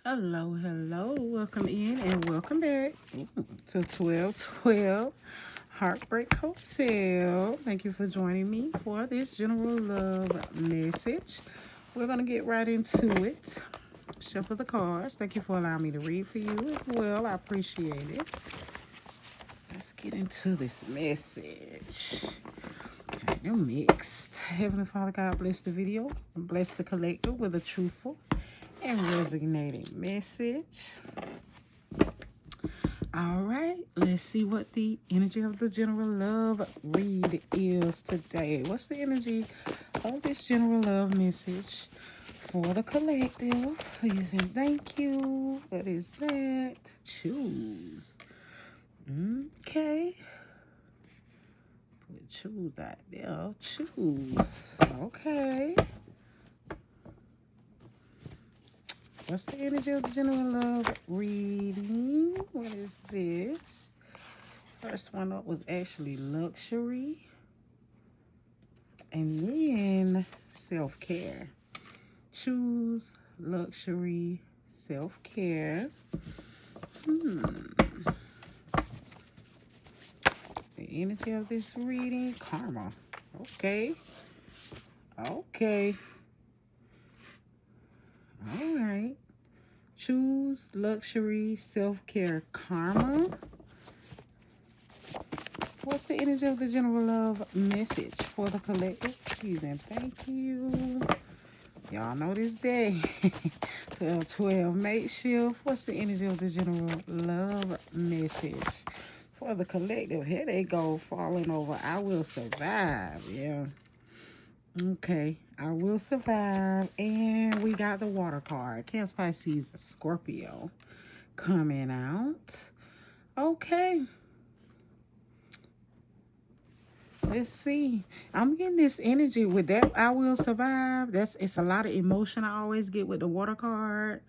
Hello, hello. Welcome in and welcome back to 1212 Heartbreak Hotel. Thank you for joining me for this general love message. We're going to get right into it. Shuffle the cards. Thank you for allowing me to read for you as well. I appreciate it. Let's get into this message. They're mixed. Heavenly Father God, bless the video. Bless the collector with a truthful and resonating message. All right, let's see what the energy of the general love read is today. What's the energy of this general love message for the collective? Please and thank you. What is that? Choose. Okay. Put choose out there. Choose. Okay. What's the energy of the general love reading? What is this? First one up was actually luxury. And then self-care. Choose luxury, self-care. The energy of this reading, karma. Okay. Okay. All right. Choose luxury, self-care, karma. What's the energy of the general love message for the collective? Please and thank you. Y'all know this day. 12-12 makeshift. What's the energy of the general love message for the collective? Here they go, falling over. I will survive. Yeah. Okay, I will survive. And we got the water card. Cancer, Pisces, Scorpio coming out. Okay. Let's see. I'm getting this energy with that. I will survive. It's a lot of emotion I always get with the water card.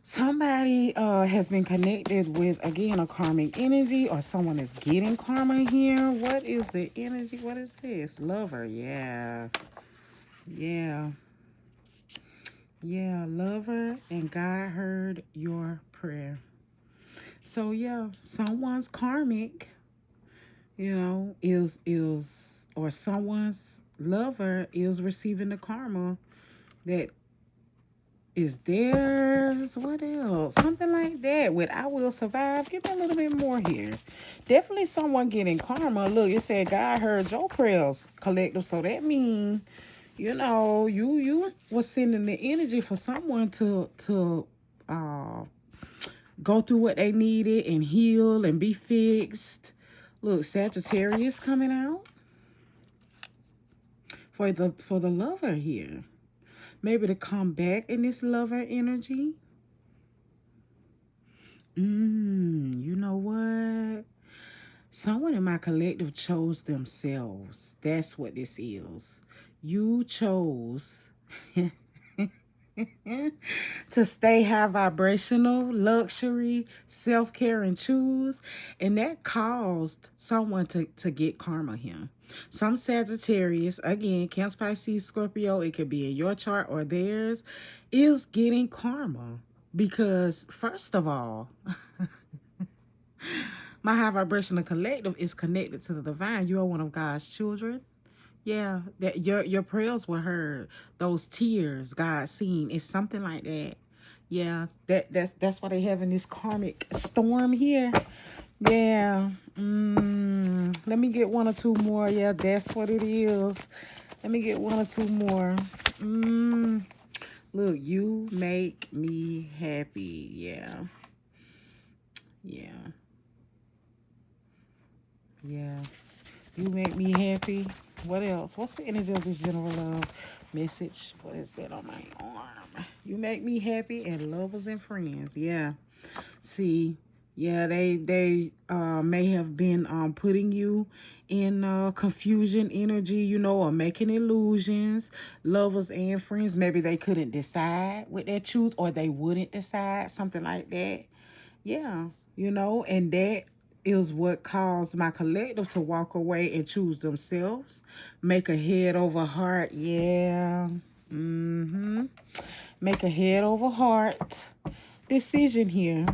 Somebody has been connected with, again, a karmic energy, or someone is getting karma here. What is the energy? What is this? Lover. Yeah. Yeah. Yeah. Lover, and God heard your prayer. So yeah, someone's karmic, or someone's lover is receiving the karma that is theirs. What else? Something like that with I will survive. Give me a little bit more here. Definitely someone getting karma. Look, it said God heard your prayers, collective. So that means, you was sending the energy for someone to go through what they needed and heal and be fixed. Look, Sagittarius coming out for the lover here. Maybe to come back in this lover energy. You know what? Someone in my collective chose themselves. That's what this is. You chose to stay high vibrational, luxury, self-care, and choose. And that caused someone to get karma here. Some Sagittarius, again, Cancer, Pisces, Scorpio, it could be in your chart or theirs, is getting karma. Because, first of all, my high vibrational collective is connected to the divine. You are one of God's children. Yeah, that your prayers were heard. Those tears God seen. It's something like that. Yeah, that's why they having this karmic storm here. Yeah. Let me get one or two more. Yeah, that's what it is. Let me get one or two more. Look, you make me happy. Yeah. Yeah. Yeah. You make me happy. What else? What's the energy of this general love message? What is that on my arm? You make me happy, and lovers and friends. Yeah. See, yeah, they may have been putting you in confusion energy, or making illusions. Lovers and friends, maybe they couldn't decide with their truth, or they wouldn't decide, something like that. Yeah, and that is what caused my collective to walk away and choose themselves. Make a head over heart. Yeah. Make a head over heart. decision here.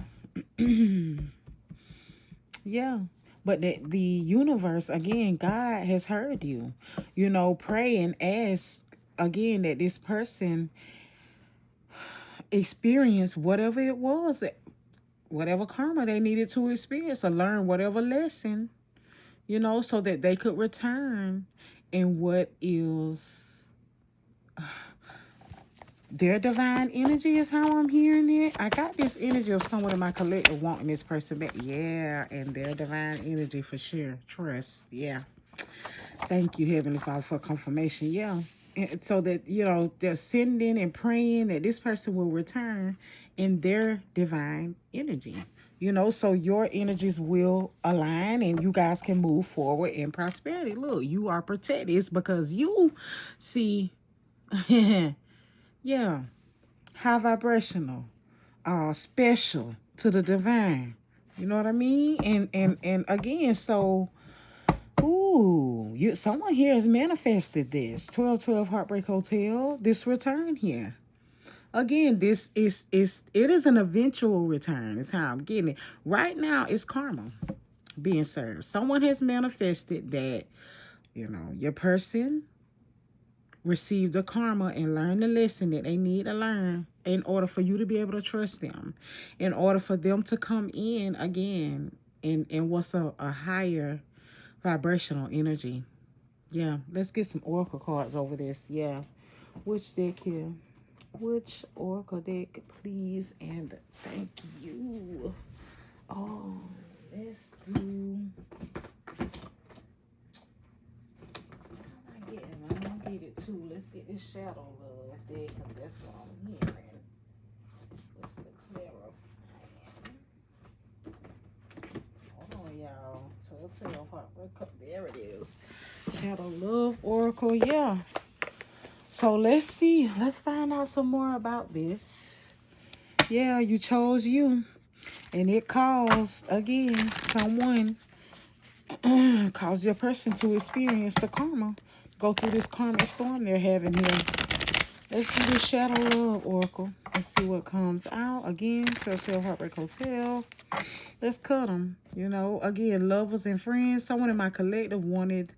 Yeah. But the universe, again, God has heard you. You know, pray and ask again that this person experience whatever it was, whatever karma they needed to experience or learn whatever lesson, you know, so that they could return in what is their divine energy is how I'm hearing it. I got this energy of someone in my collective wanting this person back. Yeah, and their divine energy for sure. Trust. Yeah. Thank you, Heavenly Father, for confirmation. Yeah. And so that, you know, they're sending and praying that this person will return in their divine energy. You know, so your energies will align and you guys can move forward in prosperity. Look, you are protected. It's because you see, yeah, high vibrational, special to the divine. You know what I mean? And again, so ooh, someone here has manifested this. 1212 Heartbreak Hotel, this return here. Again, this it is an eventual return, is how I'm getting it. Right now, it's karma being served. Someone has manifested that, you know, your person receive the karma and learn the lesson that they need to learn in order for you to be able to trust them, in order for them to come in again in what's a higher vibrational energy. Yeah, let's get some oracle cards over this. Yeah, which deck here? Which oracle deck, please? And thank you. Oh, let's do. I don't get it too. Let's get this shadow love deck because that's what I'm hearing. What's the clarifying? Hold on, y'all. Telltale Heartbreak. There it is. Shadow love oracle. Yeah. So let's see. Let's find out some more about this. Yeah, you chose you. And it caused, again, someone caused your person to experience the karma. Go through this karmic storm they're having here. Let's do the Shadow Love Oracle. Let's see what comes out. Again, Telltale Heartbreak Hotel. Let's cut them. You know, again, lovers and friends. Someone in my collective wanted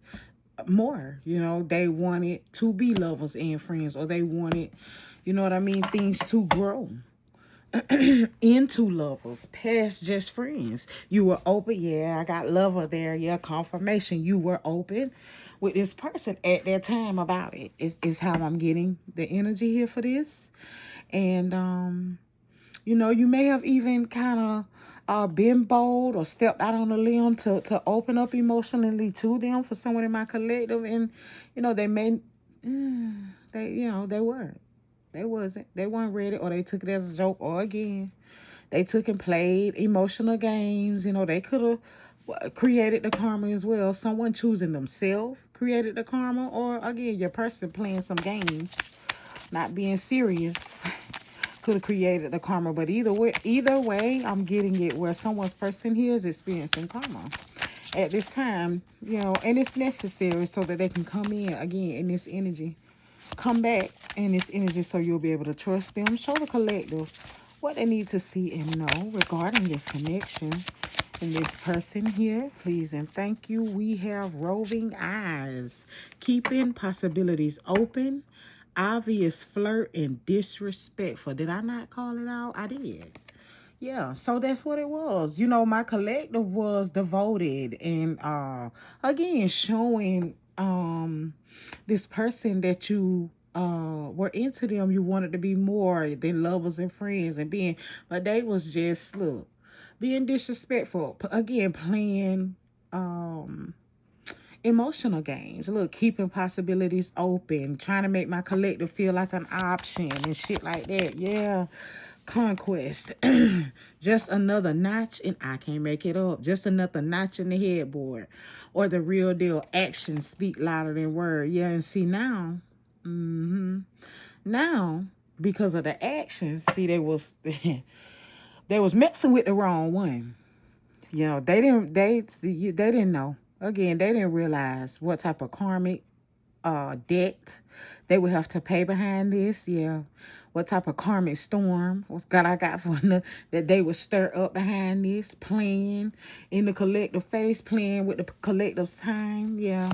more. You know, they wanted to be lovers and friends. Or they wanted, you know what I mean, things to grow into lovers past just friends. You were open. Yeah, I got lover there. Yeah, confirmation. You were open with this person at that time about it. Is how I'm getting the energy here for this. And you know, you may have even kind of been bold or stepped out on a limb to open up emotionally to them for someone in my collective. And you know, they may they, you know, they weren't. They weren't ready, or they took it as a joke, or again, they took and played emotional games. You know, they could have created the karma as well. Someone choosing themselves created the karma, or again, your person playing some games, not being serious, could have created the karma. But either way, I'm getting it where someone's person here is experiencing karma at this time, you know, and it's necessary so that they can come in again in this energy. Come back in this energy so you'll be able to trust them. Show the collective what they need to see and know regarding this connection and this person here. Please and thank you. We have roving eyes, keeping possibilities open, obvious flirt, and disrespectful. Did I not call it out? I did. Yeah, so that's what it was. You know, my collective was devoted and again showing this person that you were into them. You wanted to be more than lovers and friends and being, but they was just, look, being disrespectful. Again, playing emotional games. Look, keeping possibilities open, trying to make my collective feel like an option and shit like that. Yeah. Conquest. Just another notch, and I can't make it up. Just another notch in the headboard. Or the real deal. Actions speak louder than words. Yeah, and see now, now, because of the actions, see, they was they was messing with the wrong one. You know, they didn't know. Again, they didn't realize what type of karmic debt they would have to pay behind this. Yeah. What type of karmic storm was God I got for that they would stir up behind this, playing in the collective face, playing with the collective's time. Yeah.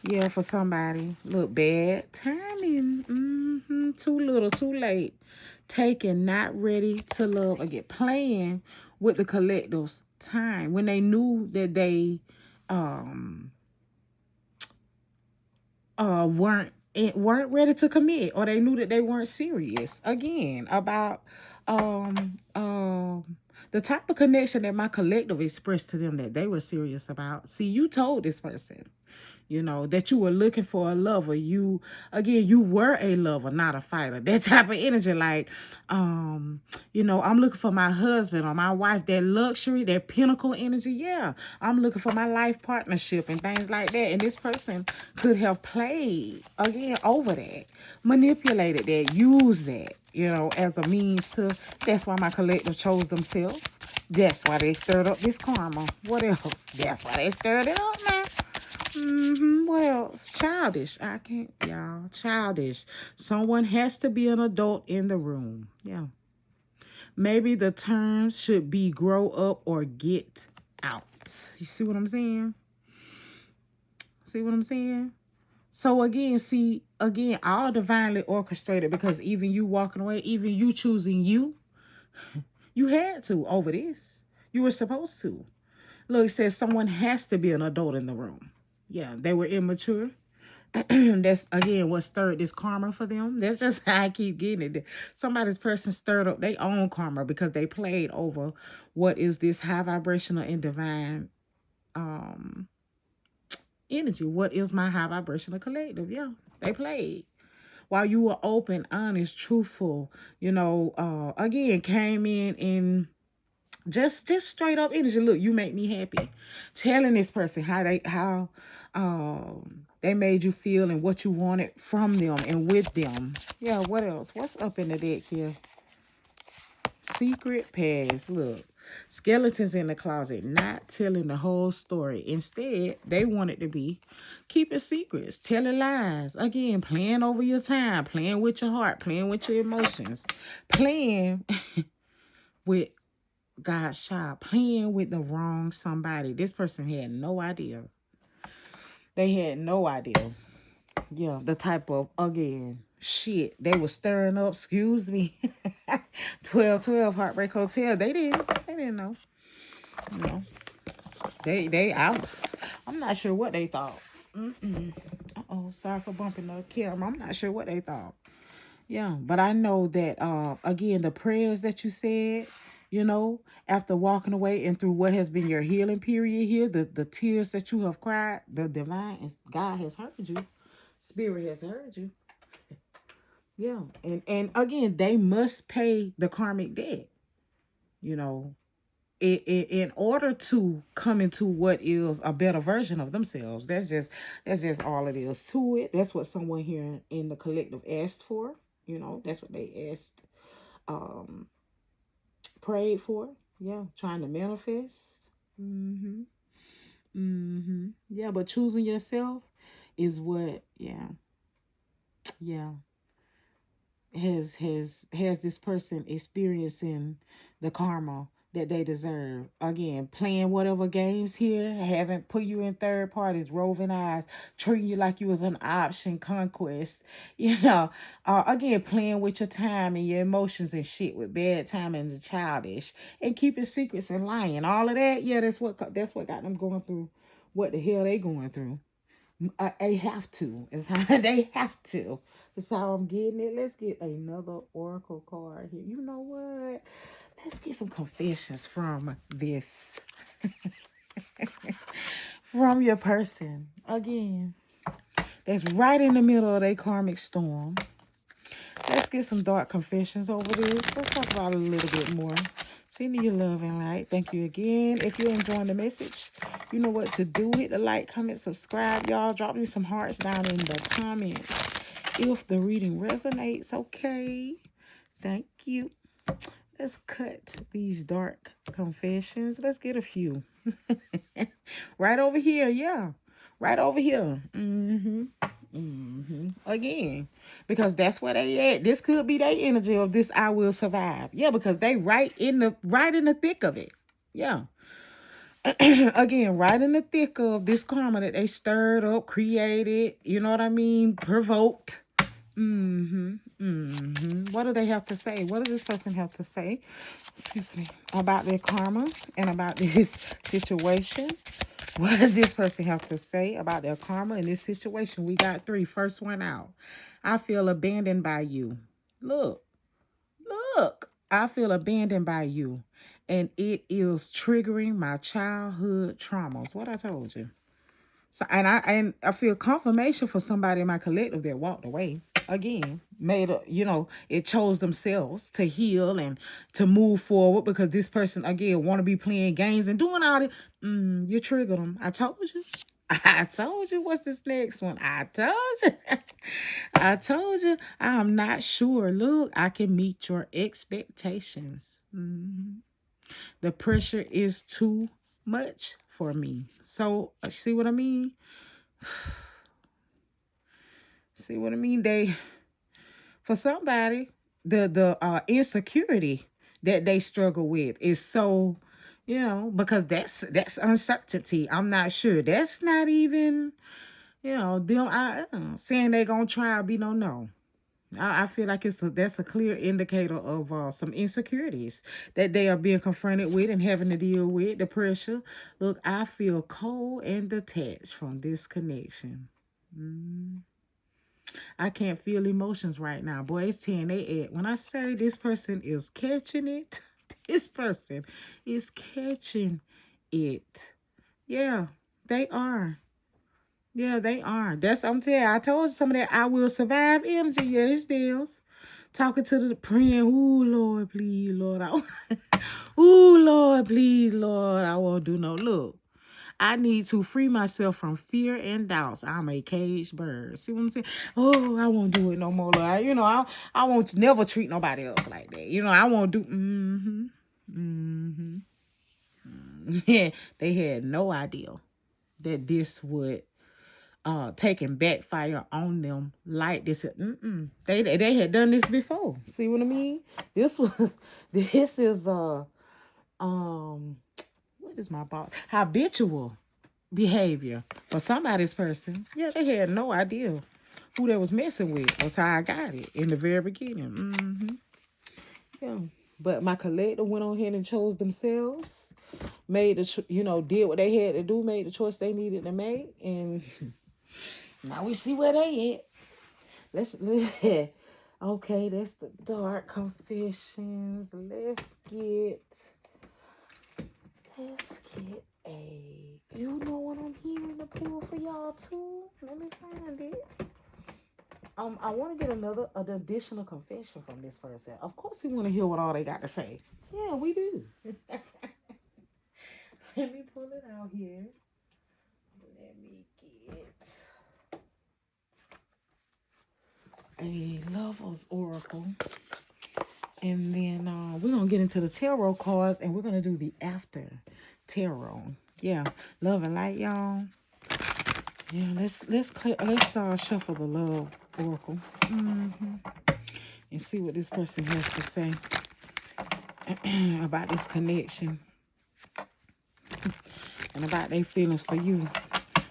Yeah, for somebody. Look, bad timing. Too little, too late. Taken, not ready to love again. Playing with the collective's time when they knew that they weren't ready to commit, or they knew that they weren't serious again about the type of connection that my collective expressed to them that they were serious about. See, you told this person, that you were looking for a lover. You were a lover, not a fighter. That type of energy, like, I'm looking for my husband or my wife, that luxury, that pinnacle energy. Yeah, I'm looking for my life partnership and things like that. And this person could have played, again, over that, manipulated that, used that, as a means to, that's why my collective chose themselves. That's why they stirred up this karma. What else? That's why they stirred it up, man. What else? Childish. I can't, y'all. Childish. Someone has to be an adult in the room. Yeah. Maybe the terms should be grow up or get out. You see what I'm saying? See what I'm saying? So again, all divinely orchestrated, because even you walking away, even you choosing you had to over this. You were supposed to. Look, it says someone has to be an adult in the room. Yeah, they were immature. That's, again, what stirred this karma for them. That's just how I keep getting it. Somebody's person stirred up their own karma because they played over what is this high vibrational and divine energy. What is my high vibrational collective? Yeah, they played. While you were open, honest, truthful, again, came in and just straight up energy. Look, you make me happy. Telling this person how they made you feel and what you wanted from them and with them. Yeah, what else? What's up in the deck here? Secret past. Look, skeletons in the closet, not telling the whole story. Instead, they wanted to be keeping secrets, telling lies. Again, playing over your time, playing with your heart, playing with your emotions, playing with God's child, playing with the wrong somebody. This person had no idea. They had no idea. Yeah, the type of, again, shit they were stirring up. Excuse me. 1212 Heartbreak Hotel. They didn't know. I'm not sure what they thought. Uh-oh, sorry for bumping the camera. I'm not sure what they thought. Yeah, but I know that, again, the prayers that you said, after walking away and through what has been your healing period here, the tears that you have cried, the divine, God has heard you. Spirit has heard you. Yeah, and again, they must pay the karmic debt, in order to come into what is a better version of themselves. That's just all it is to it. That's what someone here in the collective asked for. That's what they asked, prayed for. Yeah, trying to manifest. Yeah, but choosing yourself is what, yeah, has this person experiencing the karma that they deserve. Again, playing whatever games here, having put you in third parties, roving eyes, treating you like you was an option, conquest, again, playing with your time and your emotions and shit with bad time and the childish and keeping secrets and lying, all of that. Yeah, that's what got them going through what the hell they going through. They have to. It's how they have to. That's how I'm getting it. Let's get another oracle card here. You know what? Let's get some confessions from this. From your person. Again, that's right in the middle of their karmic storm. Let's get some dark confessions over this. Let's talk about it a little bit more. Send your love and light. Thank you again. If you're enjoying the message, you know what to do. Hit the like, comment, subscribe. Y'all, drop me some hearts down in the comments if the reading resonates. Okay. Thank you. Let's cut these dark confessions. Let's get a few. Right over here. Yeah. Right over here. Again, because that's where they at. This could be their energy of this I will survive. Yeah, because they right in the thick of it. Yeah. Again, right in the thick of this karma that they stirred up, created, you know what I mean, provoked. What do they have to say? What does this person have to say? Excuse me. About their karma and about this situation. What does this person have to say about their karma in this situation? We got three. First one out. I feel abandoned by you. Look, look. I feel abandoned by you. And it is triggering my childhood traumas. What I told you. So and I feel confirmation for somebody in my collective that walked away. Again, it chose themselves to heal and to move forward because this person again want to be playing games and doing all that. You triggered them. I told you. I told you. What's this next one? I told you. I told you. I'm not sure. Look, I can meet your expectations. The pressure is too much for me. So, see what I mean? See what I mean? For somebody, the insecurity that they struggle with is so, because that's uncertainty. I'm not sure. That's not even, them saying they gonna try. Be no. I feel like that's a clear indicator of some insecurities that they are being confronted with and having to deal with the pressure. Look, I feel cold and detached from this connection. I can't feel emotions right now. Boy, it's 10 a.m. When I say this person is catching it, this person is catching it. Yeah, they are. Yeah, they are. I'm telling you, I told you some of that I will survive energy. Yeah, it's deals. Talking to the praying, ooh, Lord, please, Lord. Ooh, Lord, please, Lord. I won't do no look. I need to free myself from fear and doubts. I'm a caged bird. See what I'm saying? Oh, I won't do it no more. Like, I won't never treat nobody else like that. I won't do. Yeah, they had no idea that this would take and backfire on them like this. They had done this before. See what I mean? This is what is my boss? Habitual behavior for somebody's person. Yeah, they had no idea who they was messing with. That's how I got it in the very beginning. Yeah, but my collective went on ahead and chose themselves, made did what they had to do, made the choice they needed to make, and now we see where they at. Let's okay. That's the dark confessions. Let's get a. You know what I'm hearing the pull for y'all too. Let me find it. I want to get an additional confession from this person. Of course, we want to hear what all they got to say. Yeah, we do. Let me pull it out here. Let me get a Lover's Oracle. And then we're going to get into the tarot cards and we're going to do the after tarot. Yeah, love and light, y'all. Yeah, let's shuffle the love oracle and see what this person has to say about this connection and about their feelings for you.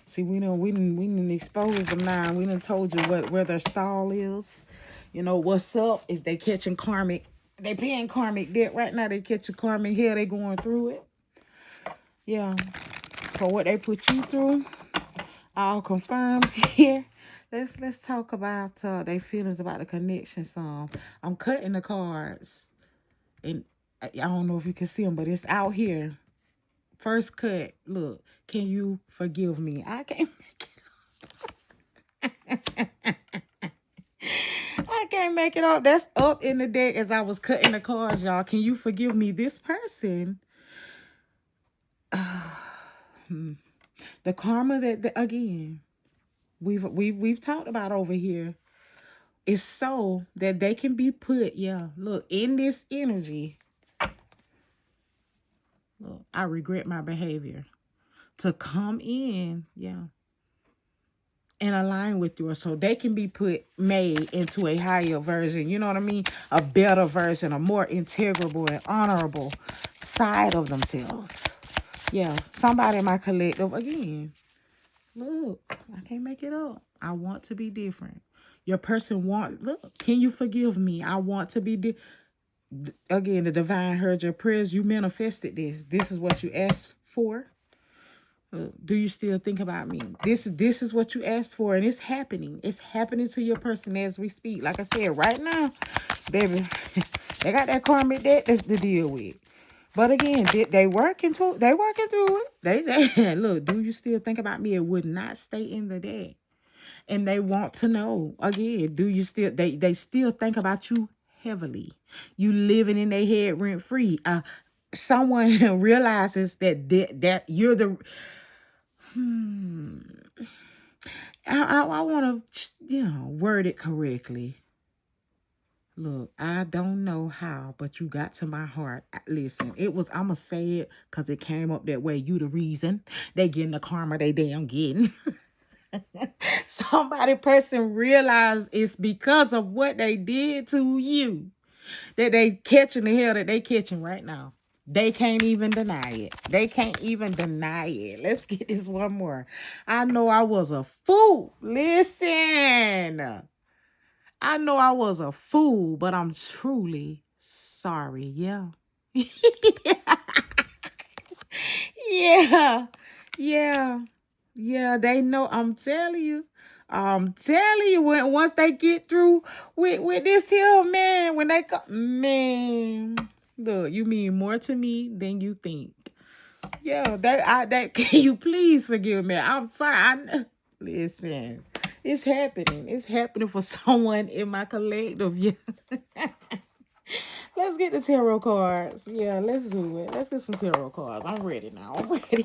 See, we didn't expose them now. We done told you where their stall is. What's up is they catching karmic. They paying karmic debt right now. They catching karmic here. They going through it. Yeah, for what they put you through. All confirmed here. Let's talk about their feelings about the connection song. I'm cutting the cards, and I don't know if you can see them, but it's out here. First cut. Look, can you forgive me? I can't make it. I can't make it up. That's up in the deck as I was cutting the cards, y'all. Can you forgive me? This person. The karma that again we've talked about over here is so that they can be put, look, in this energy. Look, I regret my behavior. To come in, and align with yours so they can be made into a higher version, you know what I mean? A better version, a more integrable and honorable side of themselves. Yeah, somebody in my collective, again, look, I can't make it up. I want to be different. Your person look, can you forgive me? I want to be again, the divine heard your prayers. You manifested this. This is what you asked for. Do you still think about me? This is what you asked for, and it's happening. It's happening to your person as we speak. Like I said, right now, baby, they got that karmic debt to deal with. But again, they working through it. They look. Do you still think about me? It would not stay in the debt, and they want to know again. Do you still? They still think about you heavily. You living in their head rent free. Someone realizes that you're the. I want to, word it correctly. Look, I don't know how, but you got to my heart. Listen, I'm going to say it because it came up that way. You the reason they getting the karma they damn getting. Person realized it's because of what they did to you that they catching the hell that they catching right now. They can't even deny it. They can't even deny it. Let's get this one more. I know I was a fool. Listen. I know I was a fool, but I'm truly sorry. Yeah. Yeah. Yeah. Yeah. They know. I'm telling you. Once they get through with this here, man, when they come, man, look, you mean more to me than you think. Yeah, that can you please forgive me? I'm sorry. Listen, it's happening. It's happening for someone in my collective. Yeah. Let's get the tarot cards. Yeah, let's do it. Let's get some tarot cards. I'm ready now. I'm ready.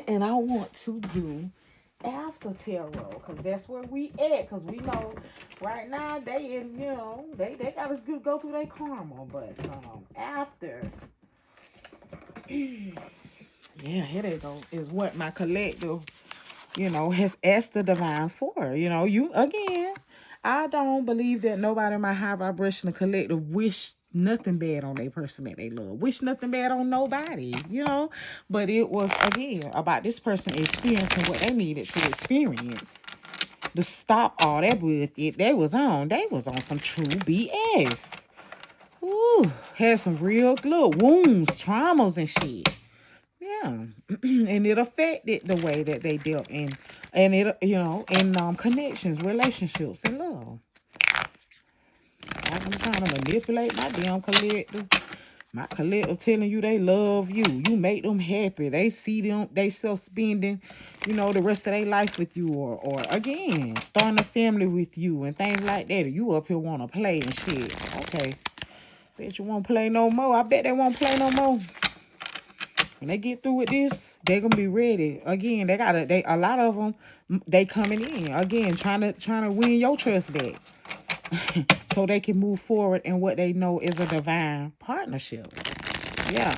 And I want to do after tarot because that's where we at. Because we know right now they gotta go through their karma, but after. Yeah, here they go. Is what my collective, has asked the divine for. You again. I don't believe that nobody in my high vibrational collective wish nothing bad on their person that they love. Wish nothing bad on nobody, But it was, again, about this person experiencing what they needed to experience. To stop all that with it. They was on some true BS. Ooh, had some real little wounds, traumas and shit. Yeah. And it affected the way that they dealt in. And it, in connections, relationships, and love. I'm trying to manipulate my damn collective. My collective telling you they love you. You make them happy. They see they self-spending, the rest of their life with you. Or again, starting a family with you and things like that. You up here want to play and shit. Okay. Bet you won't play no more. I bet they won't play no more. When they get through with this, they're gonna be ready. Again, a lot of them, they coming in again, trying to win your trust back, so they can move forward in what they know is a divine partnership. Yeah,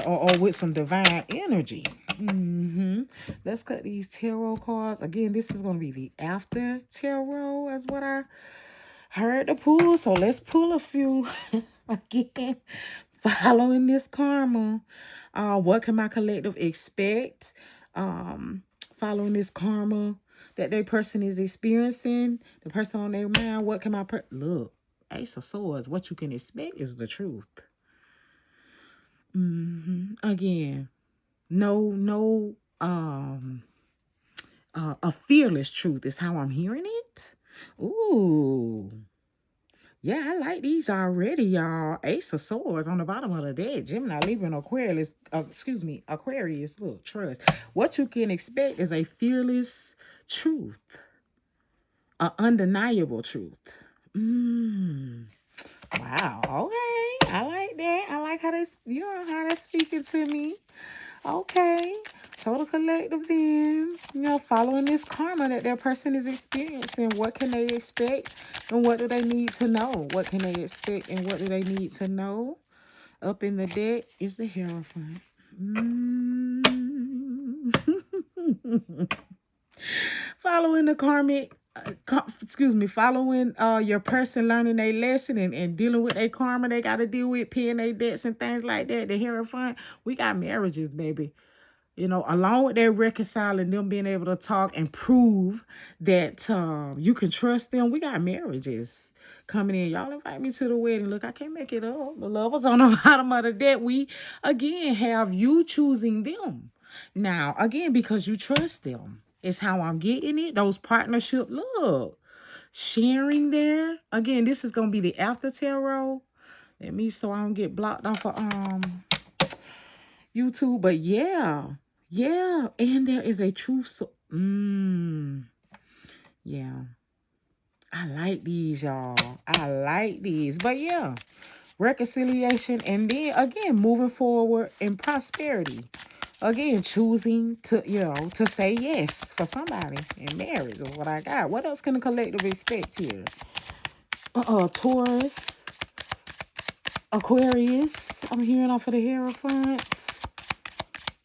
or with some divine energy. Let's cut these tarot cards again. This is gonna be the after tarot, is what I heard to pull. So let's pull a few again. Following this karma. What can my collective expect? Following this karma that their person is experiencing, the person on their mind, what can look, Ace of Swords, what you can expect is the truth. Again, no, a fearless truth is how I'm hearing it. Ooh. Yeah, I like these already, y'all. Ace of Swords on the bottom of the deck. Gemini, Libra, and Aquarius. Aquarius. Look, trust. What you can expect is a fearless truth. An undeniable truth. Wow. Okay. I like that. I like how they're speaking to me. Okay. So the collective then, following this karma that their person is experiencing, what can they expect and what do they need to know? What can they expect and what do they need to know? Up in the deck is the Hierophant. Following the karmic, following your person learning their lesson and dealing with their karma they got to deal with, paying their debts and things like that, the Hierophant, we got marriages, baby. You know, along with that reconciling, them being able to talk and prove that you can trust them, we got marriages coming in. Y'all invite me to the wedding. Look, I can't make it up. The lovers on the bottom of the deck. We, again, have you choosing them. Now, again, because you trust them. Is how I'm getting it. Those partnership, look, sharing there. Again, this is going to be the after tarot. Let me, so I don't get blocked off of YouTube. But yeah. Yeah. And there is a truth. So, yeah. I like these, y'all. I like these. But yeah. Reconciliation. And then, again, moving forward in prosperity. Again, choosing to, to say yes for somebody in marriage is what I got. What else can the collective expect here? Taurus, Aquarius. I'm hearing off of the Hierophant.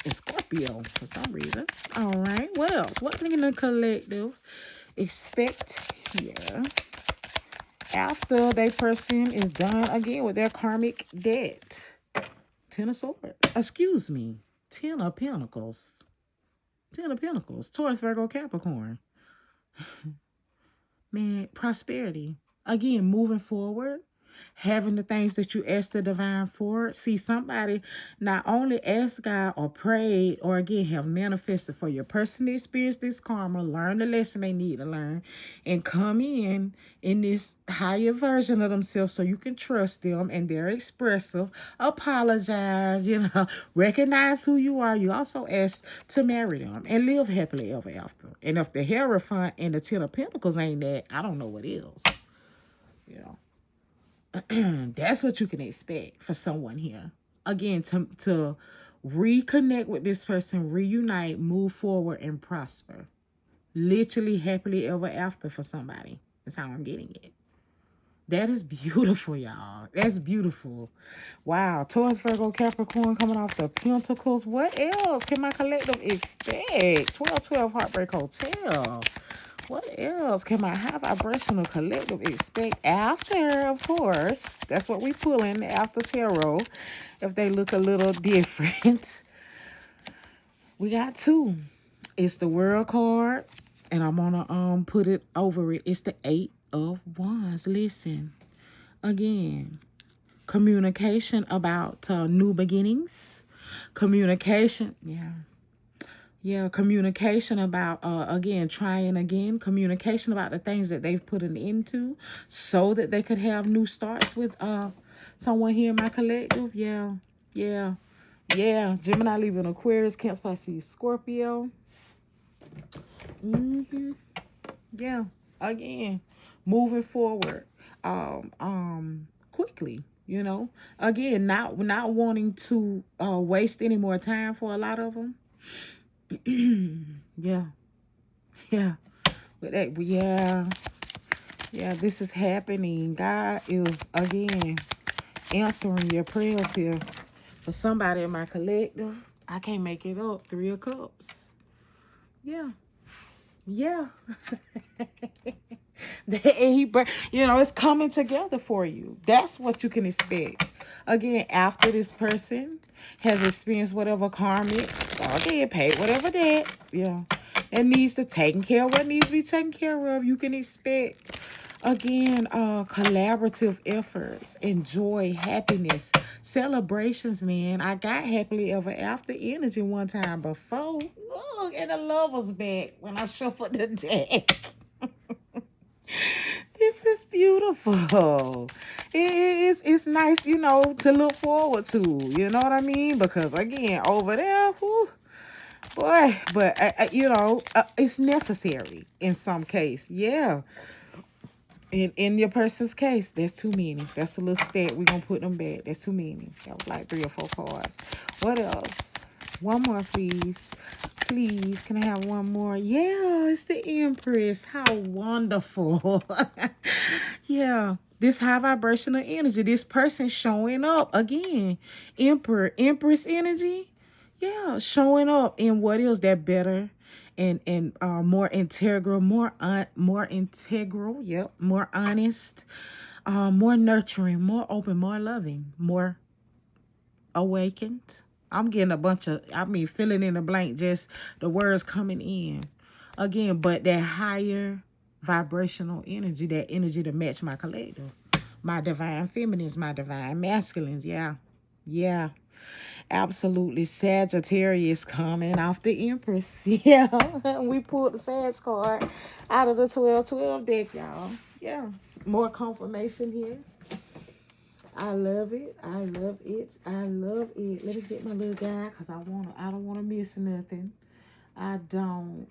And Scorpio for some reason. All right. What else? What can the collective expect here after their person is done again with their karmic debt? Ten of Swords. Excuse me. Ten of Pentacles. Ten of Pentacles. Taurus, Virgo, Capricorn. Man, prosperity. Again, moving forward. Having the things that you ask the divine for. See, somebody not only asked God or prayed or again have manifested for your person to experience this karma, learn the lesson they need to learn, and come in this higher version of themselves so you can trust them and they're expressive, apologize, recognize who you are. You also ask to marry them and live happily ever after. And if the Hierophant and the Ten of Pentacles ain't that, I don't know what is. That's what you can expect for someone here. Again, to reconnect with this person, reunite, move forward, and prosper. Literally happily ever after for somebody. That's how I'm getting it. That is beautiful, y'all. That's beautiful. Wow. Taurus, Virgo, Capricorn coming off the Pentacles. What else can my collective expect? 1212 Heartbreak Hotel. What else can my high vibrational collective expect after, of course? That's what we pull in after tarot. If they look a little different. We got two. It's the World card. And I'm going to put it over it. It's the Eight of Wands. Listen. Again. Communication about new beginnings. Communication. Yeah. Yeah, communication about, again, trying again. Communication about the things that they've put an into so that they could have new starts with someone here in my collective. Yeah, yeah, yeah. Gemini, Libra, Aquarius, Cancer, Pisces, Scorpio. Yeah, again, moving forward quickly. Again, not wanting to waste any more time for a lot of them. Yeah. But this is happening. God is again answering your prayers here for somebody in my collective. I can't make it up. 3 of Cups. Yeah. It's coming together for you. That's what you can expect. Again, after this person has experienced whatever karmic, again, paid whatever debt, it needs to taken care of what needs to be taken care of. You can expect, again, collaborative efforts, enjoy, happiness, celebrations, man. I got happily ever after energy one time before. Look, and the Lover's back when I shuffled the deck. This is beautiful. It's nice, to look forward to. You know what I mean? Because, again, over there, whew, boy, but, it's necessary in some case. Yeah. In your person's case, that's too many. That's a little stat. We're going to put them back. That's too many. That was like 3 or 4 cards. What else? One more, please. Please, can I have one more? Yeah, it's the Empress. How wonderful. Yeah, this high vibrational energy. This person showing up. Again, Empress energy. Yeah, showing up in what is that better more integral, more integral, yep, more honest, more nurturing, more open, more loving, more awakened. I'm getting a bunch of, I mean, filling in the blank, just the words coming in. Again, but that higher vibrational energy, that energy to match my collective, my divine feminines, my divine masculines. Yeah. Yeah. Absolutely. Sagittarius coming off the Empress. Yeah. We pulled the Sag card out of the 12-12 deck, y'all. Yeah. More confirmation here. I love it. I love it. I love it. Let me get my little guy because I don't wanna miss nothing. I don't.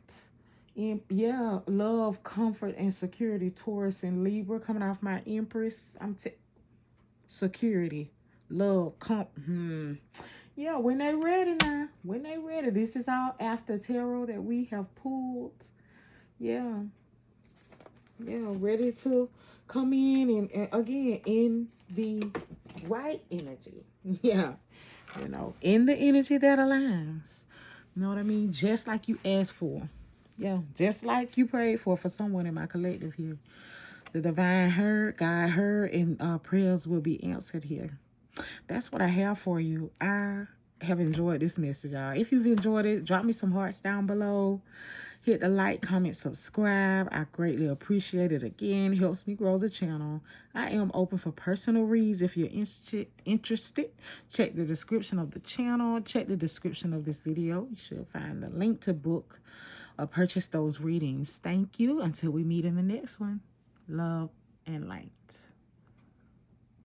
Yeah, love, comfort, and security. Taurus and Libra coming off my Empress. Security, love, Yeah, when they ready now. When they ready. This is all after tarot that we have pulled. Yeah. Yeah, ready to come in and again in the right energy. Yeah. You know, in the energy that aligns. You know what I mean? Just like you asked for. Yeah, just like you prayed for someone in my collective here. The divine heard, God heard, and prayers will be answered here. That's what I have for you. I have enjoyed this message, y'all. If you've enjoyed it, drop me some hearts down below. Hit the like, comment, subscribe. I greatly appreciate it. Again, helps me grow the channel. I am open for personal reads. If you're interested, check the description of the channel. Check the description of this video. You should find the link to book or purchase those readings. Thank you. Until we meet in the next one. Love and light.